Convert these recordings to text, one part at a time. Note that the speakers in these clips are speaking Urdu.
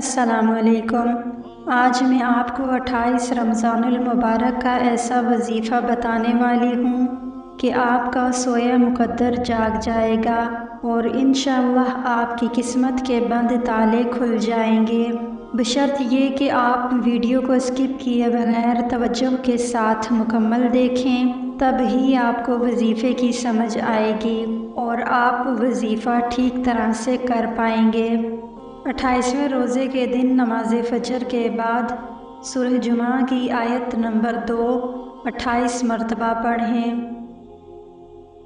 السلام علیکم۔ آج میں آپ کو 28 رمضان المبارک کا ایسا وظیفہ بتانے والی ہوں کہ آپ کا سویا مقدر جاگ جائے گا اور انشاءاللہ آپ کی قسمت کے بند تالے کھل جائیں گے، بشرط یہ کہ آپ ویڈیو کو اسکپ کیے بغیر توجہ کے ساتھ مکمل دیکھیں، تب ہی آپ کو وظیفے کی سمجھ آئے گی اور آپ وظیفہ ٹھیک طرح سے کر پائیں گے۔ 28ویں روزے کے دن نماز فجر کے بعد سورہ جمعہ کی آیت نمبر 2 28 مرتبہ پڑھیں،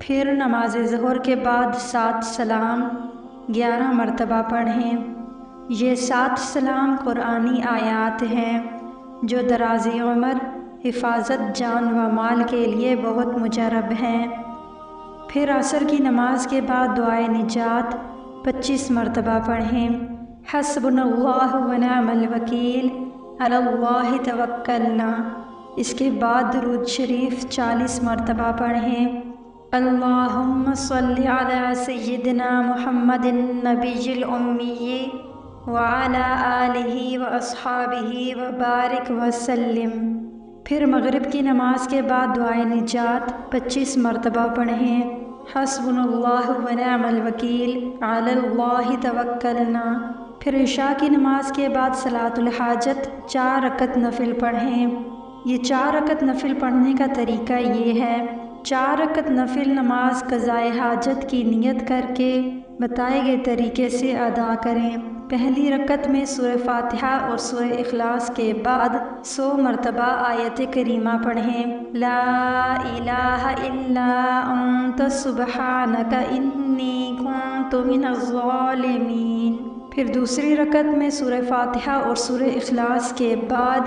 پھر نماز ظہر کے بعد 7 سلام 11 مرتبہ پڑھیں۔ یہ 7 سلام قرآنی آیات ہیں جو دراز عمر، حفاظت جان و مال کے لیے بہت مجرب ہیں۔ پھر عصر کی نماز کے بعد دعائے نجات 25 مرتبہ پڑھیں، حسبنا اللہ و نعم الوکیل علی اللہ توکلنا۔ اس کے بعد درود شریف 40 مرتبہ پڑھیں، اللہم صلی علی سیدنا محمد النبی الامی وعلی آلہ و اصحابہ وبارک وسلم۔ پھر مغرب کی نماز کے بعد دعائے نجات 25 مرتبہ پڑھیں، حسبنا اللہ و نعم الوکیل علی اللہ توکلنا۔ پھر عشاء کی نماز کے بعد صلاۃ الحاجت 4 رکعت نفل پڑھیں۔ یہ 4 رکعت نفل پڑھنے کا طریقہ یہ ہے، 4 رکعت نفل نماز قضائے حاجت کی نیت کر کے بتائے گئے طریقے سے ادا کریں۔ پہلی رکعت میں سورہ فاتحہ اور سورہ اخلاص کے بعد 100 مرتبہ آیت کریمہ پڑھیں، لا الہ الا انت سبحانک انی کنت من الظالمین۔ پھر دوسری رکعت میں سورہ فاتحہ اور سورہ اخلاص کے بعد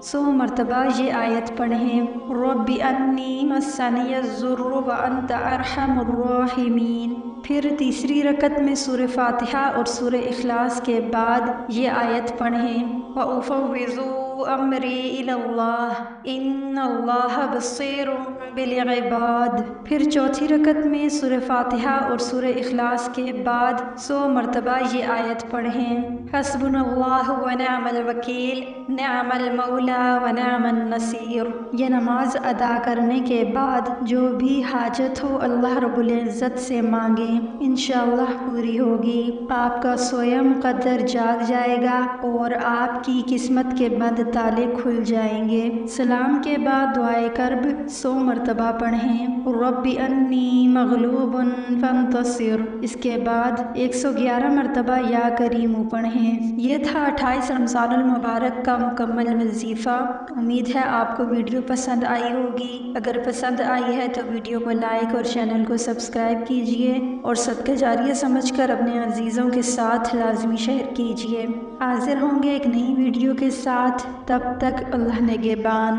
100 مرتبہ یہ آیت پڑھیں، رب انی مسنی الضر وانت ارحم الراحمین۔ پھر تیسری رکعت میں سورہ فاتحہ اور سورہ اخلاص کے بعد یہ آیت پڑھیں، وَأُفَوِّضُ أَمْرِي إِلَى اللَّهِ إِنَّ اللَّهَ بَصِيرٌ بِالْعِبَادِ۔ پھر چوتھی رکعت میں سورہ فاتحہ اور سورہ اخلاص کے بعد 100 مرتبہ یہ آیت پڑھیں، حسبنا اللہ ونعم الوکیل نعم المولا ونعم النصیر۔ یہ نماز ادا کرنے کے بعد جو بھی حاجت ہو اللہ رب العزت سے مانگیں، انشاءاللہ پوری ہوگی، آپ کا سویا مقدر جاگ جائے گا اور آپ کی قسمت کے بند تالے کھل جائیں گے۔ سلام کے بعد دعائے کرب 100 مرتبہ پڑھیں، رب انی مغلوب فانتصر۔ اس کے بعد 111 مرتبہ یا کریمو پڑھیں۔ یہ تھا 28 رمضان المبارک کا مکمل وظیفہ۔ امید ہے آپ کو ویڈیو پسند آئی ہوگی۔ اگر پسند آئی ہے تو ویڈیو کو لائک اور چینل کو سبسکرائب کیجیے اور صدقہ جاریہ سمجھ کر اپنے عزیزوں کے ساتھ لازمی شیئر کیجیے۔ حاضر ہوں گے ایک نئی ویڈیو کے ساتھ، تب تک اللہ نگہبان۔